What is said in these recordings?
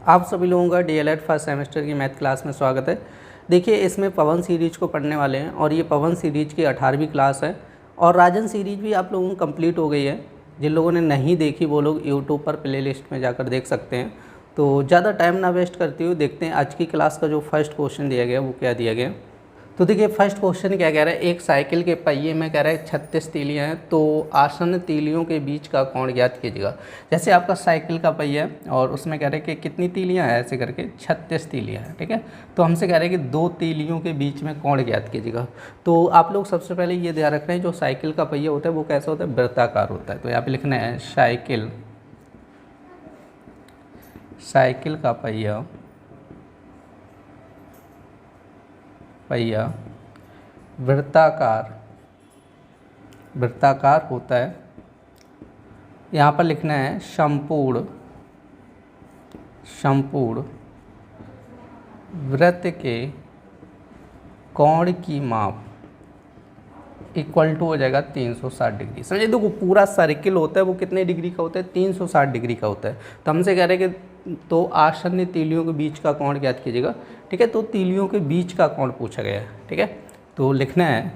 आप सभी लोगों का डीएलएड फर्स्ट सेमेस्टर की मैथ क्लास में स्वागत है। देखिए, इसमें पवन सीरीज को पढ़ने वाले हैं और ये पवन सीरीज की 18वीं क्लास है और राजन सीरीज भी आप लोगों को कंप्लीट हो गई है। जिन लोगों ने नहीं देखी वो लोग यूट्यूब पर प्लेलिस्ट में जाकर देख सकते हैं। तो ज़्यादा टाइम ना वेस्ट करते हुए देखते हैं आज की क्लास का जो फर्स्ट क्वेश्चन दिया गया वो क्या दिया गया। तो देखिए, फर्स्ट क्वेश्चन क्या कह रहा है, एक साइकिल के पहिए में कह रहा है 36 तीलियाँ हैं, तो आसन्न तीलियों के बीच का कोण ज्ञात कीजिएगा। जैसे आपका साइकिल का पहिया है और उसमें कह रहे हैं कि कितनी तीलियाँ हैं, ऐसे करके 36 तीलियाँ हैं, ठीक है। तो हमसे कह रहे हैं कि दो तीलियों के बीच में कोण ज्ञात कीजिएगा। तो आप लोग सबसे पहले ये ध्यान रख रहे हैं, जो साइकिल का पहिया होता है वो कैसा होता है, वृत्ताकार होता है। तो यहाँ पे लिखना है साइकिल का पहिया वृत्ताकार होता है। यहाँ पर लिखना है संपूर्ण वृत्त के कोण की माप इक्वल टू हो जाएगा 360 डिग्री। समझे, देखो पूरा सर्किल होता है वो कितने डिग्री का होता है, 360 डिग्री का होता है। तो हमसे कह रहे हैं कि तो आसन्न तीलियों के बीच का कोण ज्ञात कीजिएगा, ठीक है। तो तीलियों के बीच का कोण पूछा गया है, ठीक है। तो लिखना है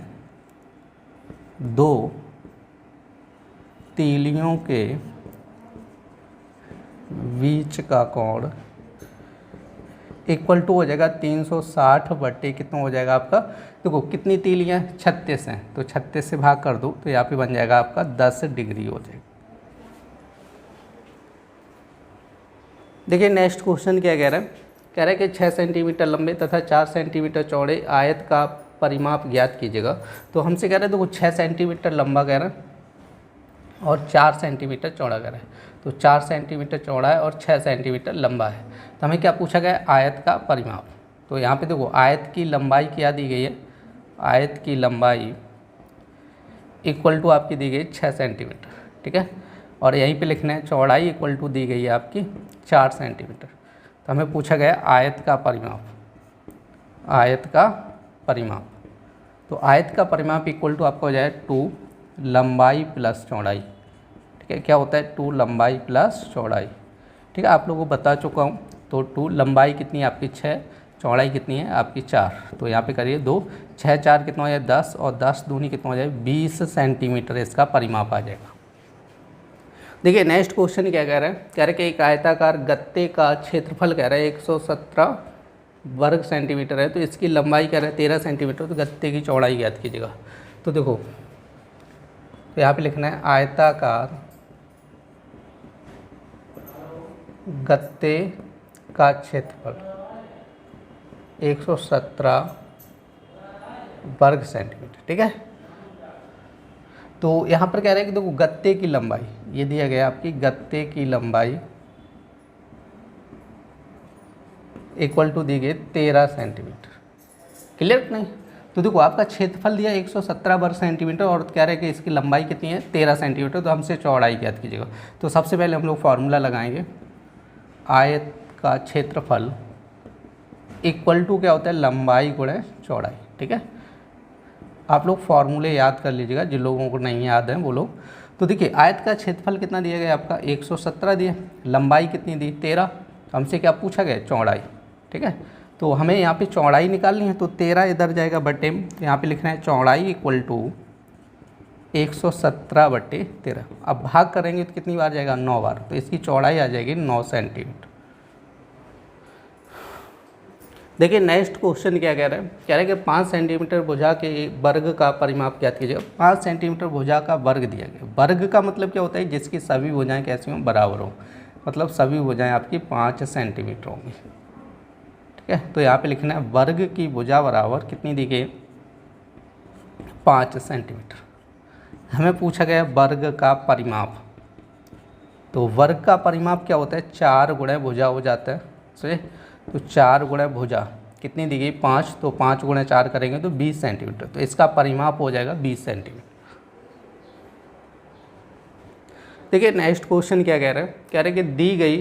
दो तीलियों के बीच का कोण इक्वल टू हो जाएगा 360 बटे कितना हो जाएगा आपका, देखो कितनी तीलियाँ 36 हैं, तो 36 से भाग कर दो तो यहाँ पे बन जाएगा आपका 10 डिग्री हो जाएगा। देखिए नेक्स्ट क्वेश्चन क्या कह रहा है, कह रहा है कि 6 सेंटीमीटर लंबे तथा 4 सेंटीमीटर चौड़े आयत का परिमाप ज्ञात कीजिएगा। तो हमसे कह रहे हैं देखो 6 सेंटीमीटर लंबा कह रहा है और 4 सेंटीमीटर चौड़ा कह रहा है। तो 4 सेंटीमीटर चौड़ा है और 6 सेंटीमीटर लंबा है। तो हमें क्या पूछा गया है, आयत का परिमाप। तो यहाँ पे देखो आयत की लंबाई क्या दी गई है, आयत की लंबाई इक्वल टू आपकी दी गई 6 सेंटीमीटर, ठीक है। और यहीं पे लिखना है चौड़ाई इक्वल टू दी गई है आपकी 4 सेंटीमीटर। तो हमें पूछा गया आयत का परिमाप, तो आयत का परिमाप इक्वल टू आपका हो जाए 2 लंबाई प्लस चौड़ाई, ठीक है। क्या होता है 2 लंबाई प्लस चौड़ाई, ठीक है। आप लोगों को बता चुका हूँ। तो 2 लंबाई कितनी है आपकी 6, चौड़ाई कितनी है आपकी 4। तो यहाँ पे करिए 2, 6 4 कितना हो जाए 10 और 10 दूनी कितना हो जाए 20 सेंटीमीटर इसका परिमाप आ जाएगा। देखिए नेक्स्ट क्वेश्चन क्या कह रहा है, कह रहा है कि एक आयताकार गत्ते का क्षेत्रफल कह रहा है 117 वर्ग सेंटीमीटर है, तो इसकी लंबाई कह रहा है 13 सेंटीमीटर। तो गत्ते की चौड़ाई ज्ञात कीजिएगा। तो देखो तो यहाँ पे लिखना है आयताकार गत्ते का क्षेत्रफल 117 वर्ग सेंटीमीटर, ठीक है। तो यहाँ पर कह रहे हैं कि देखो गत्ते की लंबाई ये दिया गया आपकी, गत्ते की लंबाई इक्वल टू दी गई 13 सेंटीमीटर, क्लियर नहीं। तो देखो आपका क्षेत्रफल दिया 117 वर्ग सेंटीमीटर और कह रहे हैं कि इसकी लंबाई कितनी है 13 सेंटीमीटर। तो हमसे चौड़ाई ज्ञात कीजिएगा। तो सबसे पहले हम लोग फार्मूला लगाएंगे, आयत का क्षेत्रफल इक्वल टू क्या होता है, लंबाई गुणे चौड़ाई, ठीक है। आप लोग फार्मूले याद कर लीजिएगा, जिन लोगों को नहीं याद है वो लोग। तो देखिए आयत का क्षेत्रफल कितना दिया गया आपका 117 दिया, लंबाई कितनी दी 13, हमसे क्या पूछा गया चौड़ाई, ठीक है। तो हमें यहाँ पे चौड़ाई निकालनी है, तो 13 इधर जाएगा बटे में, तो यहाँ पे लिखना है चौड़ाई इक्वल टू 117 बटे 13। अब भाग करेंगे तो कितनी बार जाएगा 9 बार, तो इसकी चौड़ाई आ जाएगी 9 सेंटीमीटर। देखिए नेक्स्ट क्वेश्चन क्या कह रहा है, कह रहा है कि 5 सेंटीमीटर भुजा के वर्ग का परिमाप ज्ञात कीजिएगा। 5 सेंटीमीटर भुजा का वर्ग दिया गया। वर्ग का मतलब क्या होता है, जिसकी सभी भुजाएं कैसी हों, बराबर हों, मतलब सभी भुजाएं आपकी 5 सेंटीमीटर होंगी, ठीक है। तो यहाँ पे लिखना है वर्ग की भुजा बराबर कितनी दी गई 5 सेंटीमीटर। हमें पूछा गया वर्ग का परिमाप। तो वर्ग का परिमाप क्या होता है, 4 गुणे भुजा हो जाता है, समझे। तो 4 गुणे भुजा कितनी दी गई 5, तो 5 गुणे 4 करेंगे तो 20 सेंटीमीटर। तो इसका परिमाप हो जाएगा 20 सेंटीमीटर। देखिए नेक्स्ट क्वेश्चन क्या कह रहा है, कह रहे कि दी गई,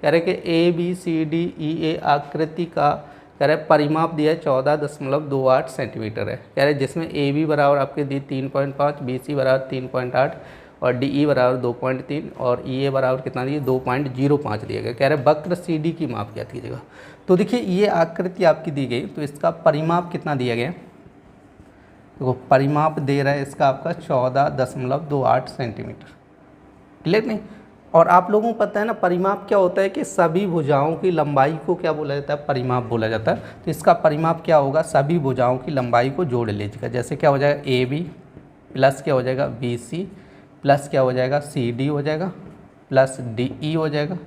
कह रहे कि ABCDEA आकृति का कह रहे परिमाप दिया है 14.28 सेंटीमीटर है। कह रहे जिसमें AB बराबर आपके दी 3.5, BC बराबर 3.8 और DE बराबर 2.3 और EA बराबर कितना दिया 2.05 दिया गया। कह रहे वक्र CD की माप ज्ञात कीजिएगा। तो देखिए ये आकृति आपकी दी गई, तो इसका परिमाप कितना दिया गया, देखो परिमाप दे रहा है इसका आपका 14.28 सेंटीमीटर। क्लियर नहीं। और आप लोगों को पता है ना परिमाप क्या होता है कि सभी भुजाओं की लंबाई को क्या बोला जाता है, परिमाप बोला जाता है। तो इसका परिमाप क्या होगा, सभी भुजाओं की लंबाई को जोड़ लीजिएगा। जैसे क्या हो जाएगा AB प्लस क्या हो जाएगा BC प्लस क्या हो जाएगा CD हो जाएगा प्लस DE हो जाएगा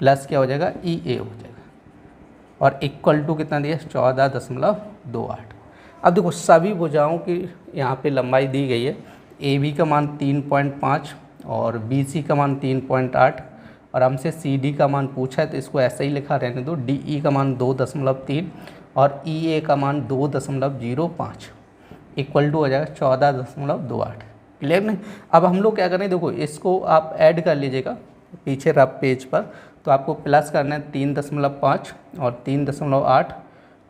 प्लस क्या हो जाएगा EA हो जाएगा और इक्वल टू कितना दिया 14.28। अब देखो सभी भुजाओं की यहाँ पे लंबाई दी गई है। AB का मान 3.5 और BC का मान 3.8 और हमसे CD का मान पूछा है तो इसको ऐसे ही लिखा रहने दो। DE का मान 2.3 और EA का मान 2.05 इक्वल टू हो जाएगा 14.28। क्लियर नहीं। अब हम लोग क्या करें, देखो इसको आप ऐड कर लीजिएगा पीछे रफ पेज पर। तो आपको प्लस करना है 3.5 और 3.8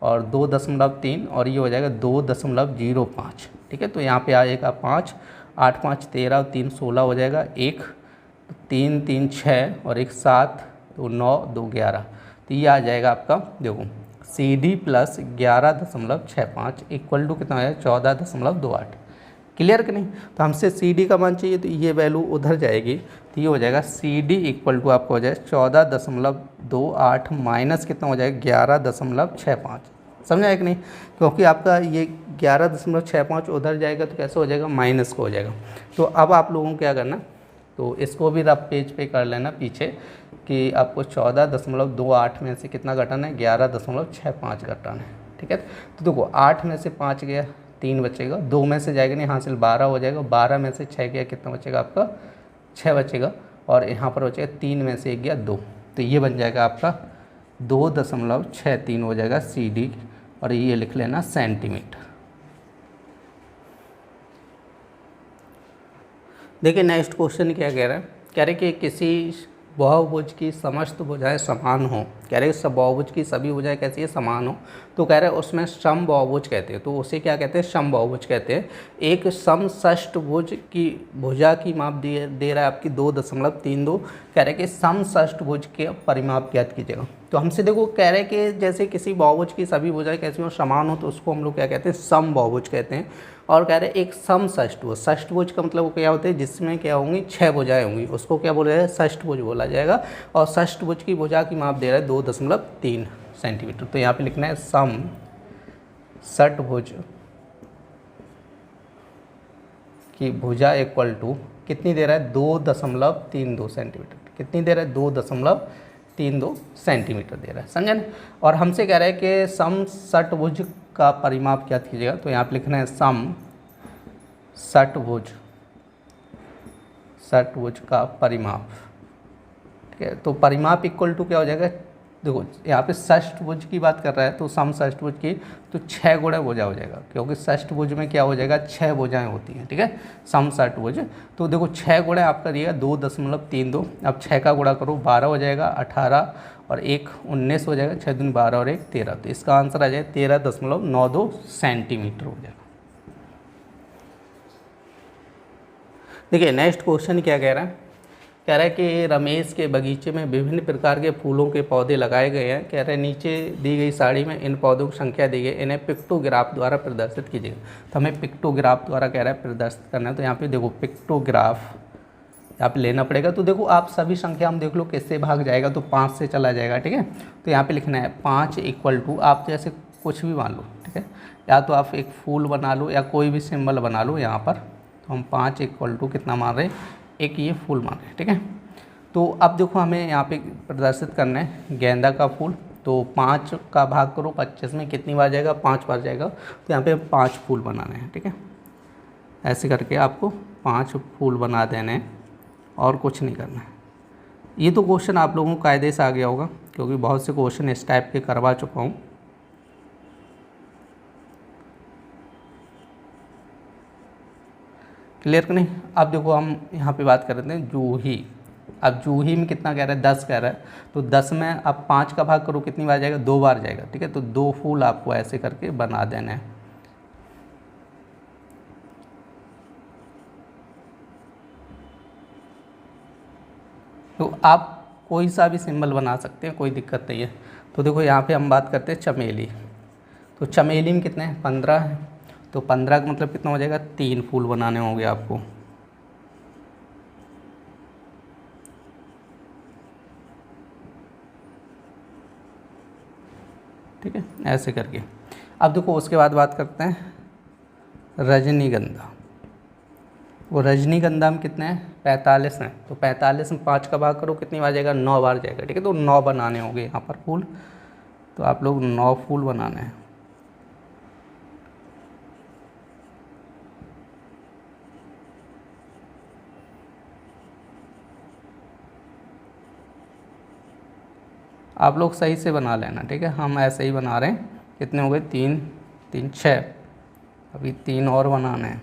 और 2.3 और ये हो जाएगा 2.05। ठीक है, तो यहाँ पे आएगा 5, 8 5 13 और 3 16 हो जाएगा, 1 3 3 6 और 1 7 तो 9 2 11। तो ये आ जाएगा आपका देखो CD प्लस 11.65 इक्वल टू कितना है 14.28। क्लियर कि नहीं। तो हमसे CD का मान चाहिए तो ये वैल्यू उधर जाएगी, तो ये हो जाएगा CD इक्वल टू आपको हो जाए 14.28 माइनस कितना हो जाएगा 11.65। समझ आया कि नहीं। क्योंकि आपका ये 11.65 उधर जाएगा तो कैसे हो जाएगा माइनस को हो जाएगा। तो अब आप लोगों को क्या करना, तो इसको भी रफ पेज पे कर लेना पीछे कि आपको 14.28 में से कितना घटाना है 11.65 घटाना है। ठीक है, तो देखो 8 में से 5 गया 3 बचेगा, 2 में से जाएगा नहीं हासिल 12 हो जाएगा, 12 में से 6 गया कितना बचेगा आपका 6 बचेगा और यहाँ पर बचेगा 3 में से 1 गया 2। तो ये बन जाएगा आपका 2.63 हो जाएगा CD और ये लिख लेना सेंटीमीटर। देखिए नेक्स्ट क्वेश्चन क्या कह रहा है, कह रहे कि किसी बहुभुज की समस्त भुजाएं समान हो। कह रहे सब बहुभुज की सभी भुजाएं कैसी है समान हो, तो कह रहे उसमें सम बहुभुज कहते हैं। तो उसे क्या कहते हैं सम बहुभुज कहते हैं। एक समषष्ठभुज की भुजा की माप दे रहा है आपकी 2.32। कह रहे कि समषष्ठभुज के परिमाप ज्ञात कीजिएगा। तो हमसे देखो कह रहे कि जैसे किसी बहुभुज की सभी भुजाएं कैसी हो समान हो तो उसको हम लोग क्या कहते हैं सम बहुभुज कहते हैं। और कह रहे एक समषष्ठभुज, षष्ठभुज का मतलब क्या होता है जिसमें क्या होंगी 6 भुजाएं होंगी, उसको क्या बोला जाएगा षष्ठभुज बोला जाएगा। और षष्ठभुज की भुजा की माप दे रहा है 2.3 सेंटीमीटर। तो यहाँ पे लिखना है सम षष्ठभुज की भुजा इक्वल टू कितनी दे रहा है 2.32 सेंटीमीटर। कितनी दे रहा है 2.32 सेंटीमीटर दे रहा है, समझे ना। और हमसे कह रहा है कि सम षष्ठभुज का परिमाप क्या कीजिएगा, तो यहाँ पे लिखना है सम षष्ठभुज का परिमाप। ठीक है, तो परिमाप इक्वल टू क्या हो जाएगा, देखो यहाँ पे षष्ठभुज की बात कर रहा है तो सम षष्ठभुज की तो 6 गुणा भुजा हो जाएगा, क्योंकि षष्ठभुज में क्या हो जाएगा 6 भुजाएं होती हैं। ठीक है, सम षष्ठभुज तो देखो 6 गुणा आपका दिया 2.32। अब 6 का गुणा करो 12 हो जाएगा, 18 और 1 19 हो जाएगा, 6 दूनी 12 और 1 13। तो इसका आंसर आ जाए 13.92 सेंटीमीटर हो जाएगा। देखिए नेक्स्ट क्वेश्चन क्या कह रहा है, कह रहा है कि रमेश के बगीचे में विभिन्न प्रकार के फूलों के पौधे लगाए गए हैं। कह रहे हैं नीचे दी गई साड़ी में इन पौधों की संख्या दी गई, इन्हें पिक्टोग्राफ द्वारा प्रदर्शित कीजिएगा। तो हमें पिक्टोग्राफ द्वारा कह रहा है प्रदर्शित करना है। तो यहाँ पे देखो पिक्टोग्राफ यहाँ पे लेना पड़ेगा। तो देखो आप सभी संख्या हम देख लो किससे भाग जाएगा, तो 5 से चला जाएगा। ठीक है, तो यहाँ पे लिखना है 5 इक्वल टू आप जैसे कुछ भी मान लो। ठीक है, या तो आप एक फूल बना लो या कोई भी सिंबल बना लो यहाँ पर। तो हम 5 इक्वल टू कितना मान रहे हैं, एक ये फूल मान रहे हैं। ठीक है, तो अब देखो हमें यहाँ पे प्रदर्शित करना है गेंदा का फूल। तो 5 का भाग करो 25 में कितनी बार जाएगा 5 बार जाएगा। तो यहाँ पे 5 फूल बनाने हैं। ठीक है, ऐसे करके आपको 5 फूल बना देने हैं और कुछ नहीं करना है। ये तो क्वेश्चन आप लोगों को कायदे से आ गया होगा, क्योंकि बहुत से क्वेश्चन इस टाइप के करवा चुका हूँ। क्लियर कि नहीं। अब देखो हम यहाँ पे बात कर रहे हैं जूही। अब जूही में कितना कह रहा है 10 कह रहा है, तो 10 में अब 5 का भाग करो कितनी बार जाएगा 2 बार जाएगा। ठीक है, तो 2 फूल आपको ऐसे करके बना देना है। तो आप कोई सा भी सिंबल बना सकते हैं, कोई दिक्कत नहीं है। तो देखो यहाँ पे हम बात करते हैं चमेली। तो चमेली में कितने हैं, 15 है। तो 15 का मतलब कितना हो जाएगा, 3 फूल बनाने होंगे आपको। ठीक है, ऐसे करके। अब देखो उसके बाद बात करते हैं रजनीगंधा। वो रजनीगंधा में कितने हैं, 45 हैं। तो 45 में 5 का भाग करो, कितनी बार जाएगा, 9 बार जाएगा। ठीक है, तो 9 बनाने होंगे यहाँ पर फूल। तो आप लोग 9 फूल बनाने हैं। आप लोग सही से बना लेना। ठीक है, हम ऐसे ही बना रहे हैं। कितने हो गए, 3 3 6। अभी 3 और बनाने हैं।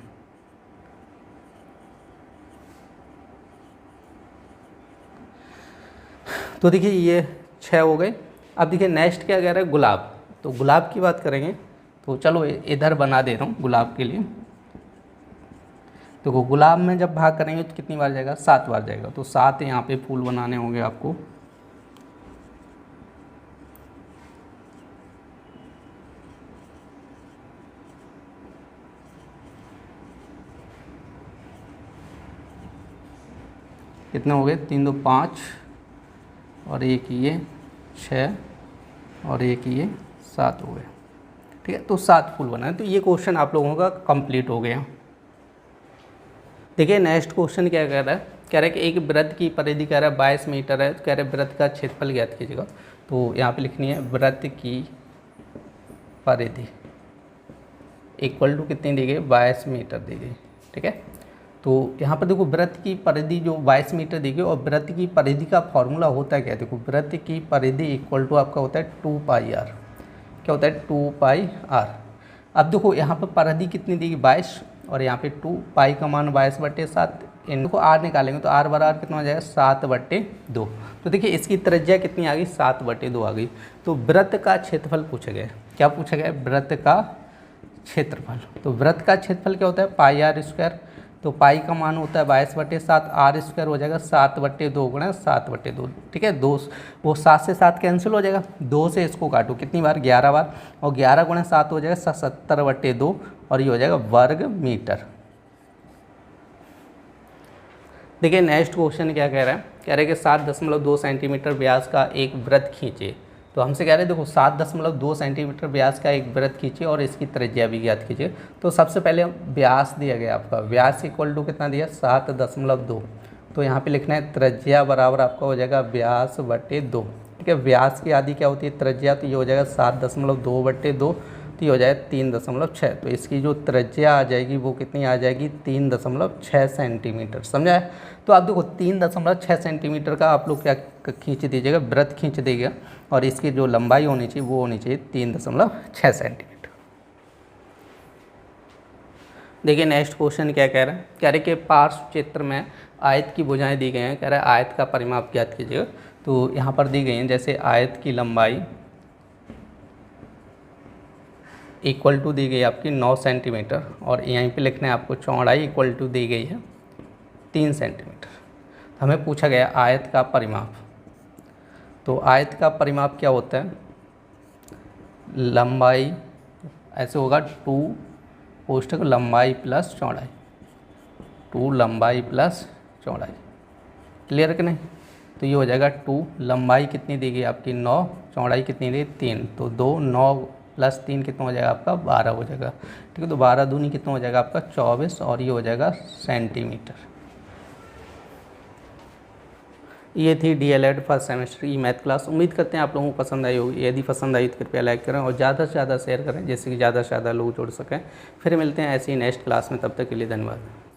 तो देखिए ये 6 हो गए। अब देखिए नेक्स्ट क्या कह रहा है, गुलाब। तो गुलाब की बात करेंगे। तो चलो इधर बना दे रहा हूँ गुलाब के लिए। तो गुलाब में जब भाग करेंगे तो कितनी बार जाएगा, 7 बार जाएगा। तो 7 यहाँ पे फूल बनाने होंगे आपको। कितने हो गए, 3 2 5 और एक ये 6 और एक ये 7 हो गए। ठीक है, तो 7 फूल बनाए। तो ये क्वेश्चन आप लोगों का कंप्लीट हो गया। देखिए नेक्स्ट क्वेश्चन क्या कह रहा है, कह रहा है कि एक वृत्त की परिधि कह रहा है 22 मीटर है। तो कह रहा है वृत्त का क्षेत्रफल ज्ञात कीजिएगा। तो यहाँ पे लिखनी है वृत्त की परिधि इक्वल टू कितनी दी गई, 22 मीटर दी गई। ठीक है, तो यहाँ पर देखो वृत्त की परिधि जो 22 मीटर दी गई, और वृत्त की परिधि का फॉर्मूला होता है क्या, देखो वृत्त की परिधि इक्वल टू आपका होता है 2πr। क्या होता है, 2πr। अब देखो यहाँ पर परिधि कितनी दी गई, 22, और यहाँ पे 2 पाई का मान 22/7। इनको r निकालेंगे तो r बराबर कितना हो जाएगा, 7/2। तो देखिए इसकी त्रिज्या कितनी आ गई, 7/2 आ गई। तो वृत्त का क्षेत्रफल पूछा गया। क्या पूछा गया, वृत्त का क्षेत्रफल। तो वृत्त का क्षेत्रफल क्या होता है, πr²। तो पाई का मान होता है 22/7, r² हो जाएगा 7/2 गुणा 7/2। ठीक है, 2 वो 7 से 7 कैंसिल हो जाएगा, 2 से इसको काटो कितनी बार, 11 बार, और 11 गुणा 7 हो जाएगा 70/2, और ये हो जाएगा वर्ग मीटर। देखिए नेक्स्ट क्वेश्चन क्या कह रहा है, कह रहा है कि 7.2 सेंटीमीटर व्यास का एक वृत्त खींचे। तो हमसे कह रहे हैं देखो 7.2 सेंटीमीटर व्यास का एक वृत्त खींचे और इसकी त्रिज्या भी ज्ञात कीजिए। तो सबसे पहले व्यास दिया गया आपका, व्यास इक्वल टू कितना दिया, 7.2। तो यहाँ पे लिखना है त्रिज्या बराबर आपका हो जाएगा व्यास/2। ठीक है, व्यास की आधी क्या होती है, त्रिज्या। तो ये हो जाएगा 7.2/2। तो ये हो जाएगा 3.6। तो इसकी जो त्रिज्या आ जाएगी वो कितनी आ जाएगी, 3.6 सेंटीमीटर। समझा है। तो आप देखो 3.6 सेंटीमीटर का आप लोग क्या खींच दीजिएगा, वृत्त खींच दीजिएगा, और इसकी जो लंबाई होनी चाहिए वो होनी चाहिए 3.6 सेंटीमीटर। देखिए नेक्स्ट क्वेश्चन क्या कह रहा है, कह रहे कि पार्श्व चित्र में आयत की भुजाएं दी गई हैं। कह रहा है आयत का परिमाप ज्ञात कीजिएगा। तो यहाँ पर दी गई हैं, जैसे आयत की लंबाई इक्वल टू दी गई आपकी 9 सेंटीमीटर, और यहीं पे लिखना है आपको चौड़ाई इक्वल टू दी गई है 3 सेंटीमीटर। हमें पूछा गया आयत का परिमाप। तो आयत का परिमाप क्या होता है, लंबाई ऐसे होगा 2 कोष्ठक लंबाई प्लस चौड़ाई, 2 लंबाई प्लस चौड़ाई। क्लियर कि नहीं। तो ये हो जाएगा 2 लंबाई कितनी दी गई आपकी 9, चौड़ाई कितनी दी 3। तो 2 9 प्लस 3 कितना हो जाएगा आपका 12 हो जाएगा। ठीक है, तो 12 दूनी कितना हो जाएगा आपका 24, और ये हो जाएगा सेंटीमीटर। ये थी DLED फर्स्ट सेमेस्टर की मैथ क्लास। उम्मीद करते हैं आप लोगों को पसंद आई होगी। यदि पसंद आई तो कृपया लाइक करें और ज़्यादा से ज़्यादा शेयर करें, जिससे कि ज़्यादा से ज़्यादा लोग जुड़ सकें। फिर मिलते हैं ऐसी नेक्स्ट क्लास में, तब तक के लिए धन्यवाद।